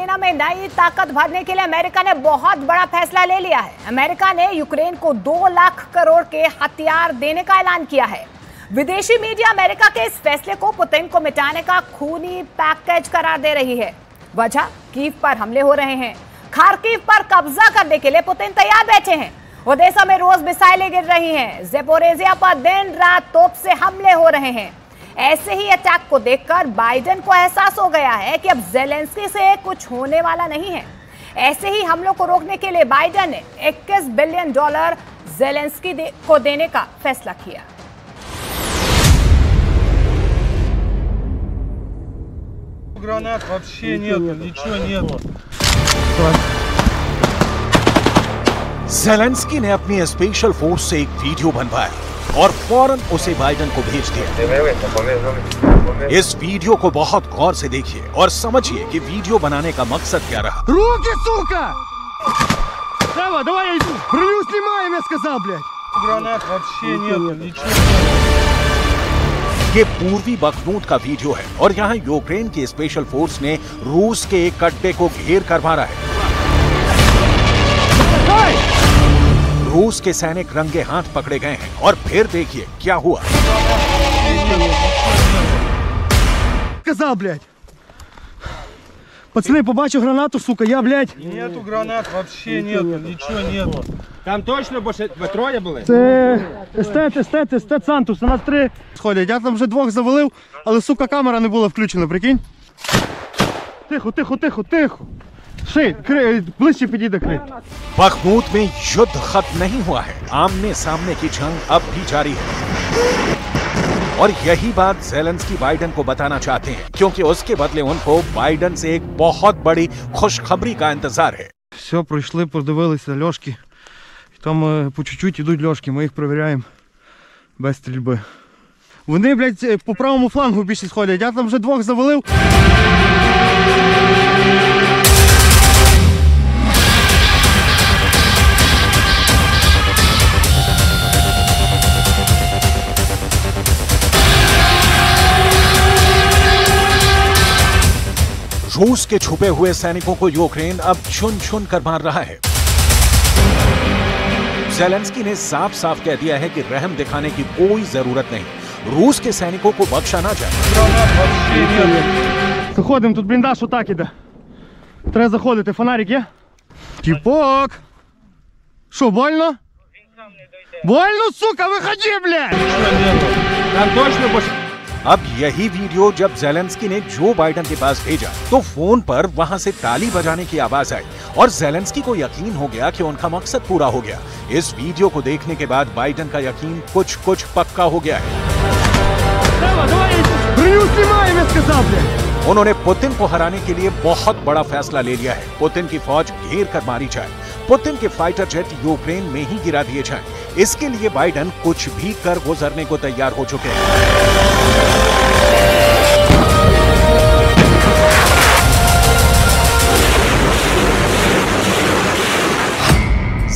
सेना में नई ताकत भरने के लिए अमेरिका ने बहुत बड़ा फैसला ले लिया है। अमेरिका ने यूक्रेन को 2 लाख करोड़ के हथियार देने का ऐलान किया है। विदेशी मीडिया अमेरिका के इस फैसले को पुतिन को मिटाने का खूनी पैकेज करार दे रही है। वजह, कीव पर हमले हो रहे हैं। खार्किव पर कब्जा करने के लिए पुतिन तैयार बैठे हैं। ओडेसा में रोज मिसाइलें गिर रही हैं। ज़ेपोरिज़िया पर दिन रात तोप से हमले हो रहे हैं। ऐसे ही अटैक को देखकर बाइडेन को एहसास हो गया है कि अब ज़ेलेंस्की से कुछ होने वाला नहीं है। ऐसे ही हमलों को रोकने के लिए बाइडेन ने $21 बिलियन ज़ेलेंस्की को देने का फैसला किया। Гранат вообще нету, ничего нету. ज़ेलेंस्की ने अपनी स्पेशल फोर्स से एक वीडियो बनवाया और फौरन उसे बाइडेन को भेज दिया। इस वीडियो को बहुत गौर से देखिए और समझिए कि वीडियो बनाने का मकसद क्या रहा। Руки, сука! Давай, я иду. Броню снимаем, я сказал, блядь. Гранат вообще нету, ничего нету. ये पूर्वी बखमूत का वीडियो है और यहाँ यूक्रेन की स्पेशल फोर्स ने रूस के एक अड्डे को घेर कर मारा है। रूस के सैनिक रंगे हाथ पकड़े गए हैं और फिर देखिए क्या हुआ। Сказал, блядь. Пацаны, побачив гранату, сука, я, блядь. Нету гранат, вообще нету, ничего нету. Там точно ви троє були? Це естет Сантус, у нас 3 сходять. Я там вже 2 завалив, але, сука, камера не була включена, прикинь. Тихо. Шей, ближче підійде, крий. बखमूत में युद्ध खत्म नहीं हुआ है। आमने सामने की जंग अब भी जारी है और यही बात ज़ेलेंस्की बाइडेन को बताना चाहते हैं, क्योंकि उसके बदले उनको बाइडेन से एक बहुत बड़ी खुशखबरी का इंतजार है। Все, пройшли, подивилися льошки. Там по чуть-чуть ідуть льошки, ми їх перевіряємо без стрільби. Вони, блядь, по правому флангу більше сходять. Я там вже 2 завалив. रूस के छुपे हुए सैनिकों को यूक्रेन अब चुन कर मार रहा है। ज़ेलेंस्की ने साफ साफ कह दिया है कि रहम दिखाने की कोई जरूरत नहीं। रूस के सैनिकों को बख्शा ना जाए। Заходимо, тут бліндаж отак іде. Треба заходити, фонарик є? Тіпок! Що, больно? Больно, сука, виходи, блядь! Там точно अब यही वीडियो जब ज़ेलेंस्की ने जो बाइडेन के पास भेजा तो फोन पर वहां से ताली बजाने की आवाज आई और ज़ेलेंस्की को यकीन हो गया कि उनका मकसद पूरा हो गया। इस वीडियो को देखने के बाद बाइडेन का यकीन कुछ पक्का हो गया है। उन्होंने पुतिन को हराने के लिए बहुत बड़ा फैसला ले लिया है। पुतिन की फौज घेर कर मारी जाए, पुतिन के फाइटर जेट यूक्रेन में ही गिरा दिए जाएं। इसके लिए बाइडेन कुछ भी कर गुजरने को तैयार हो चुके हैं।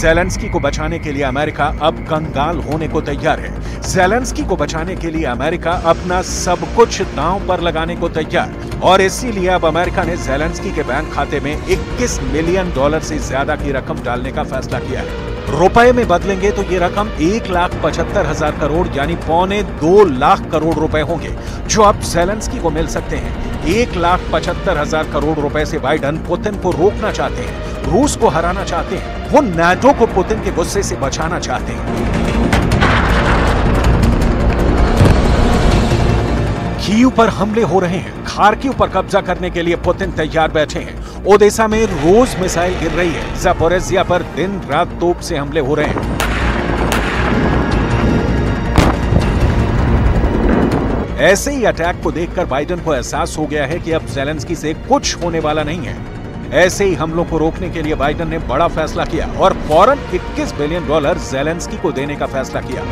ज़ेलेंस्की को बचाने के लिए अमेरिका अब कंगाल होने को तैयार है। ज़ेलेंस्की को बचाने के लिए अमेरिका अपना सब कुछ दांव पर लगाने को तैयार, और इसीलिए अब अमेरिका ने ज़ेलेंस्की के बैंक खाते में $21 मिलियन से ज्यादा की रकम डालने का फैसला किया है। रुपए में बदलेंगे तो ये रकम 1,75,000 करोड़ यानी $2 लाख रुपए होंगे, जो अब ज़ेलेंस्की को मिल सकते हैं। 1,75,000 करोड़ रुपए से बाइडेन पुतिन को रोकना चाहते हैं, रूस को हराना चाहते हैं, वो नाटो को पुतिन के गुस्से से बचाना चाहते हैं। कीव पर हमले हो रहे हैं। खार्किव पर कब्जा करने के लिए पुतिन तैयार बैठे हैं। ओडेसा में रोज मिसाइल गिर रही है। ज़ेपोरिज़िया पर दिन रात तोप से हमले हो रहे हैं। ऐसे ही अटैक को देखकर बाइडेन को एहसास हो गया है कि अब ज़ेलेंस्की से कुछ होने वाला नहीं है। ऐसे ही हमलों को रोकने के लिए बाइडेन ने बड़ा फैसला किया और फौरन $21 बिलियन ज़ेलेंस्की को देने का फैसला किया।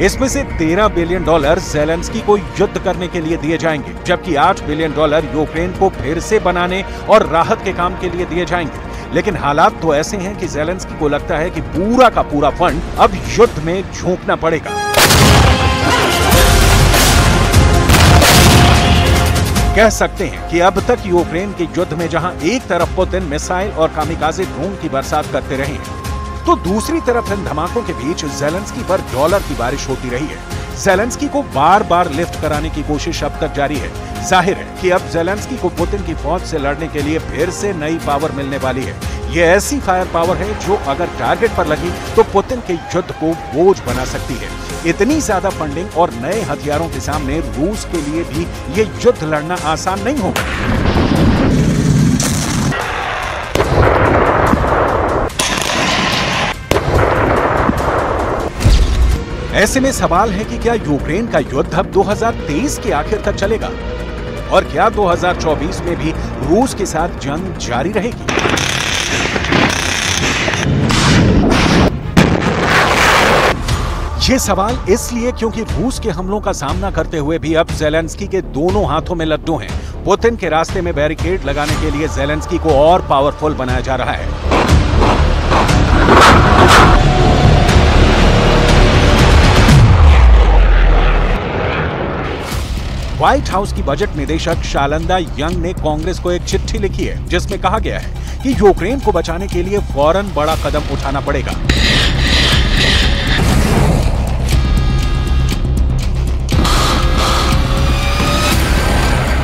इसमें से $13 बिलियन ज़ेलेंस्की को युद्ध करने के लिए दिए जाएंगे, जबकि $8 बिलियन यूक्रेन को फिर से बनाने और राहत के काम के लिए दिए जाएंगे। लेकिन हालात तो ऐसे हैं कि ज़ेलेंस्की को लगता है कि पूरा का पूरा फंड अब युद्ध में झोंकना पड़ेगा। कह सकते हैं कि अब तक यूक्रेन के युद्ध में जहां एक तरफ पुतिन मिसाइल और कामिकाज़े ड्रोन की बरसात करते रहे हैं, तो दूसरी तरफ इन धमाकों के बीच ज़ेलेंस्की पर डॉलर की बारिश होती रही है। ज़ेलेंस्की को बार बार लिफ्ट कराने की कोशिश अब तक जारी है। जाहिर है कि अब ज़ेलेंस्की को पुतिन की फौज से लड़ने के लिए फिर से नई पावर मिलने वाली है। ये ऐसी फायर पावर है जो अगर टारगेट पर लगी तो पुतिन के युद्ध को बोझ बना सकती है। इतनी ज्यादा फंडिंग और नए हथियारों के सामने रूस के लिए भी ये युद्ध लड़ना आसान नहीं होगा। ऐसे में सवाल है कि क्या यूक्रेन का युद्ध अब 2023 के आखिर तक चलेगा और क्या 2024 में भी रूस के साथ जंग जारी रहेगी? ये सवाल इसलिए क्योंकि रूस के हमलों का सामना करते हुए भी अब ज़ेलेंस्की के दोनों हाथों में लड्डू हैं। पुतिन के रास्ते में बैरिकेड लगाने के लिए ज़ेलेंस्की को और पावरफुल बनाया जा रहा है। व्हाइट हाउस की बजट निदेशक शालंदा यंग ने कांग्रेस को एक चिट्ठी लिखी है जिसमें कहा गया है कि यूक्रेन को बचाने के लिए फौरन बड़ा कदम उठाना पड़ेगा।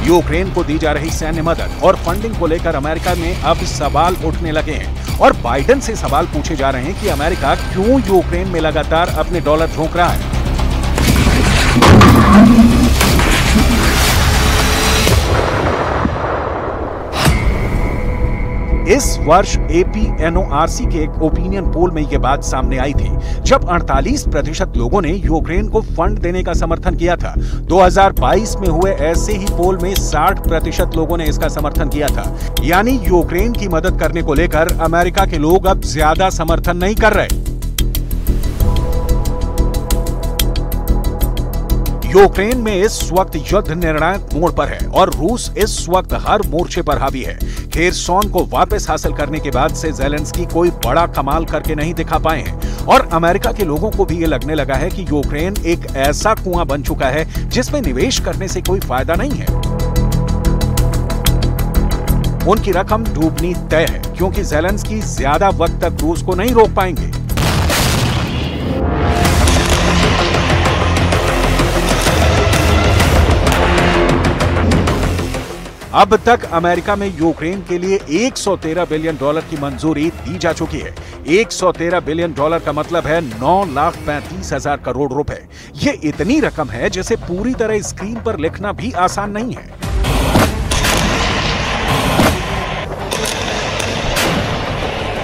यूक्रेन को दी जा रही सैन्य मदद और फंडिंग को लेकर अमेरिका में अब सवाल उठने लगे हैं और बाइडेन से सवाल पूछे जा रहे हैं कि अमेरिका क्यों यूक्रेन में लगातार अपने डॉलर झोंक रहा है। इस वर्ष APNORC के एक ओपिनियन पोल में यह बात सामने आई थी जब 48% लोगों ने यूक्रेन को फंड देने का समर्थन किया था। 2022 में हुए ऐसे ही पोल में 60% लोगों ने इसका समर्थन किया था। यानी यूक्रेन की मदद करने को लेकर अमेरिका के लोग अब ज्यादा समर्थन नहीं कर रहे। यूक्रेन में इस वक्त युद्ध निर्णायक मोड़ पर है और रूस इस वक्त हर मोर्चे पर हावी है। खेरसोन को वापस हासिल करने के बाद से ज़ेलेंस्की कोई बड़ा कमाल करके नहीं दिखा पाए हैं और अमेरिका के लोगों को भी ये लगने लगा है कि यूक्रेन एक ऐसा कुआं बन चुका है जिसमें निवेश करने से कोई फायदा नहीं है। उनकी रकम डूबनी तय है क्योंकि ज़ेलेंस्की ज्यादा वक्त तक रूस को नहीं रोक पाएंगे। अब तक अमेरिका में यूक्रेन के लिए 113 बिलियन डॉलर की मंजूरी दी जा चुकी है। 113 बिलियन डॉलर का मतलब है 9,35,000 करोड़ रुपए। ये इतनी रकम है जिसे पूरी तरह स्क्रीन पर लिखना भी आसान नहीं है।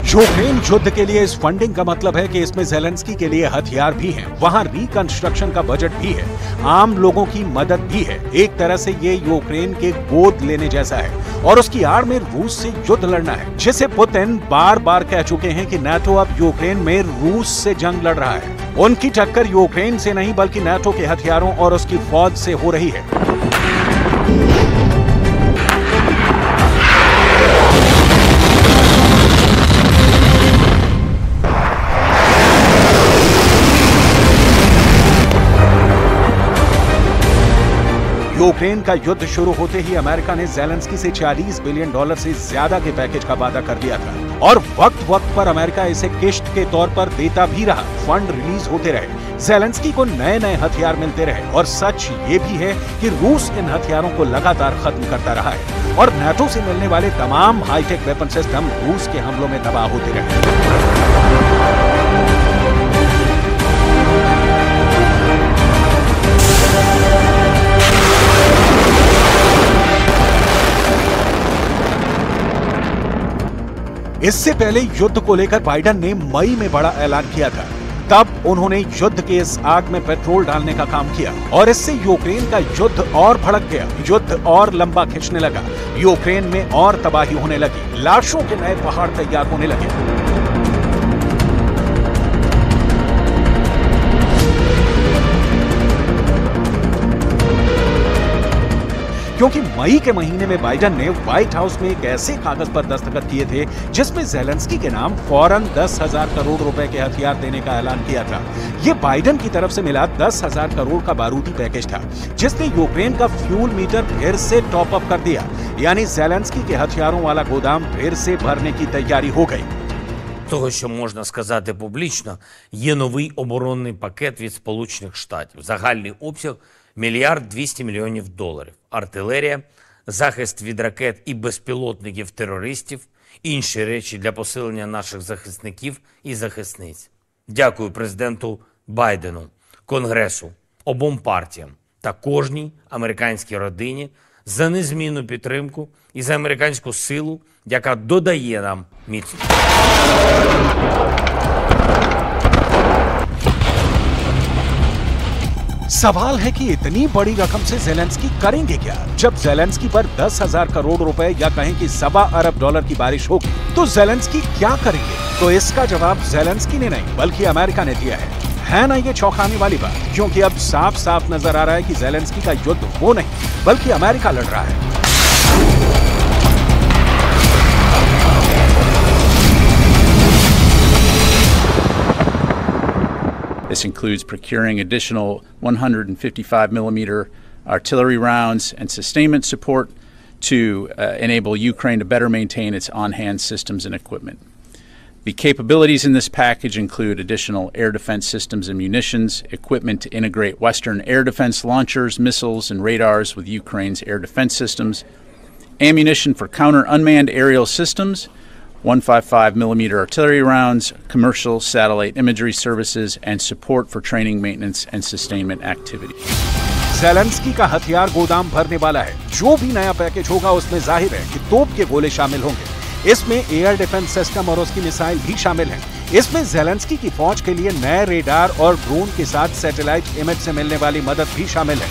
यूक्रेन युद्ध के लिए इस फंडिंग का मतलब है कि इसमें ज़ेलेंस्की के लिए हथियार भी हैं, वहां रिकंस्ट्रक्शन का बजट भी है, आम लोगों की मदद भी है। एक तरह से ये यूक्रेन के गोद लेने जैसा है और उसकी आड़ में रूस से युद्ध लड़ना है, जिसे पुतिन बार बार कह चुके हैं कि नाटो अब यूक्रेन में रूस से जंग लड़ रहा है। उनकी टक्कर यूक्रेन से नहीं बल्कि नाटो के हथियारों और उसकी फौज से हो रही है। यूक्रेन का युद्ध शुरू होते ही अमेरिका ने ज़ेलेंस्की से 40 बिलियन डॉलर से ज्यादा के पैकेज का वादा कर दिया था और वक्त वक्त पर अमेरिका इसे किश्त के तौर पर देता भी रहा। फंड रिलीज होते रहे, ज़ेलेंस्की को नए नए हथियार मिलते रहे और सच ये भी है कि रूस इन हथियारों को लगातार खत्म करता रहा है और नाटो से मिलने वाले तमाम हाईटेक वेपन सिस्टम रूस के हमलों में तबाह होते रहे। इससे पहले युद्ध को लेकर बाइडेन ने मई में बड़ा ऐलान किया था। तब उन्होंने युद्ध के इस आग में पेट्रोल डालने का काम किया और इससे यूक्रेन का युद्ध और भड़क गया। युद्ध और लंबा खिंचने लगा, यूक्रेन में और तबाही होने लगी, लाशों के नए पहाड़ तैयार होने लगे। क्योंकि मई के महीने में बाइडेन ने व्हाइट हाउस में एक ऐसे कागज पर दस्तखत किए थे जिसमें ज़ेलेंस्की के नाम फौरन 10,000 करोड़ रुपए के हथियार देने का ऐलान किया था। ये बाइडेन की तरफ से मिला 10,000 करोड़ का बारूदी पैकेज था, जिसने यूक्रेन का फ्यूल मीटर फिर से टॉप अप कर दिया, यानी ज़ेलेंस्की के हथियारों वाला गोदाम फिर से भरने की तैयारी हो गई। Того, що можна сказати публічно, є новий оборонний пакет від Сполучених Штатів. Загальний обсяг – $1 200 мільйонів. Артилерія, захист від ракет і безпілотників терористів, інші речі для посилення наших захисників і захисниць. Дякую президенту Байдену, Конгресу, обом партіям та кожній американській родині за незмінну підтримку і за американську силу, яка додає нам міцності. सवाल है कि इतनी बड़ी रकम से ज़ेलेंस्की करेंगे क्या? जब ज़ेलेंस्की पर 10,000 करोड़ रुपए या कहें कि $1.25 अरब की बारिश होगी, तो ज़ेलेंस्की क्या करेंगे? तो इसका जवाब ज़ेलेंस्की ने नहीं बल्कि अमेरिका ने दिया है ना ये चौंकाने वाली बात, क्योंकि अब साफ साफ नजर आ रहा है कि ज़ेलेंस्की का युद्ध वो नहीं बल्कि अमेरिका लड़ रहा है। This includes procuring additional 155mm artillery rounds and sustainment support to enable Ukraine to better maintain its on-hand systems and equipment. The capabilities in this package include additional air defense systems and munitions, equipment to integrate Western air defense launchers, missiles, and radars with Ukraine's air defense systems, ammunition for counter-unmanned aerial systems, 155mm artillery rounds, commercial satellite imagery services, and support for training, maintenance, and sustainment activities. Zelensky का हथियार गोदाम भरने वाला है। जो भी नया package होगा उसमें जाहिर है कि तोप के गोले शामिल होंगे। इसमें एयर डिफेंस सिस्टम और उसकी मिसाइल भी शामिल हैं। इसमें ज़ेलेंस्की की फौज के लिए नए रेडार और ड्रोन के साथ सैटेलाइट इमेज से मिलने वाली मदद भी शामिल है।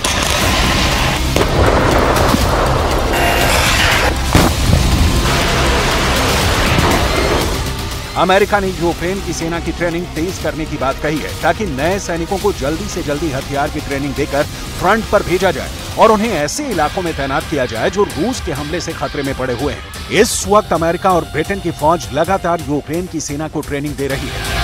अमेरिका ने यूक्रेन की सेना की ट्रेनिंग तेज करने की बात कही है ताकि नए सैनिकों को जल्दी से जल्दी हथियार की ट्रेनिंग देकर फ्रंट पर भेजा जाए और उन्हें ऐसे इलाकों में तैनात किया जाए जो रूस के हमले से खतरे में पड़े हुए हैं। इस वक्त अमेरिका और ब्रिटेन की फौज लगातार यूक्रेन की सेना को ट्रेनिंग दे रही है।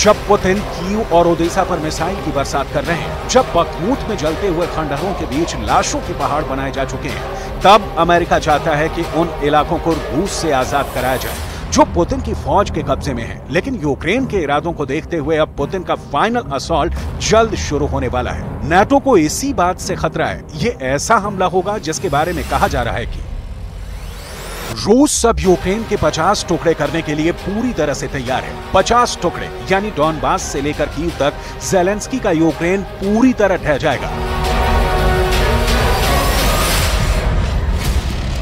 जब पुतिन कीव और ओडेसा पर मिसाइल की बरसात कर रहे हैं, जब बखमूत में जलते हुए खंडहरों के बीच लाशों के पहाड़ बनाए जा चुके हैं, तब अमेरिका चाहता है कि उन इलाकों को रूस से आजाद कराया जाए जो पुतिन की फौज के कब्जे में है। लेकिन यूक्रेन के इरादों को देखते हुए अब पुतिन का फाइनल असॉल्ट जल्द शुरू होने वाला है। नाटो को इसी बात से खतरा है। ये ऐसा हमला होगा जिसके बारे में कहा जा रहा है कि रूस अब यूक्रेन के 50 टुकड़े करने के लिए पूरी तरह से तैयार है। 50 टुकड़े यानी डॉनबास से लेकर कीव तक ज़ेलेंस्की का यूक्रेन पूरी तरह ढह जाएगा।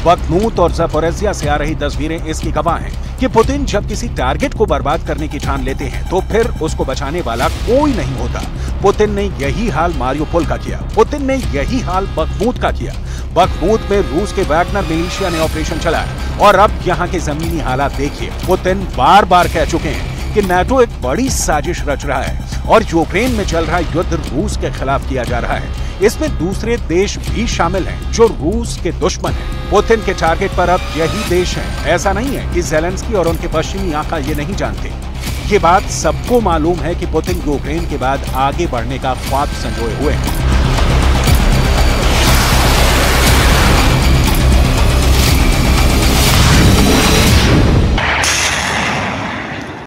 बखमूत और ज़पोरिज़िया से आ रही तस्वीरें इसकी गवाह हैं कि पुतिन जब किसी टारगेट को बर्बाद करने की ठान लेते हैं तो फिर उसको बचाने वाला कोई नहीं होता। पुतिन ने यही हाल मारियोपोल का किया, पुतिन ने यही हाल बखमूत का किया। बखमूत में रूस के वैगनर मिलिशिया ने ऑपरेशन चलाया और अब यहाँ के जमीनी हालात देखिए। पुतिन बार बार कह चुके हैं कि नाटो एक बड़ी साजिश रच रहा है और यूक्रेन में चल रहा युद्ध रूस के खिलाफ किया जा रहा है। इसमें दूसरे देश भी शामिल हैं जो रूस के दुश्मन हैं। पुतिन के टारगेट पर अब यही देश हैं। ऐसा नहीं है कि ज़ेलेंस्की और उनके पश्चिमी आका ये नहीं जानते। ये बात सबको मालूम है कि पुतिन यूक्रेन के बाद आगे बढ़ने का ख्वाब संजोए हुए हैं।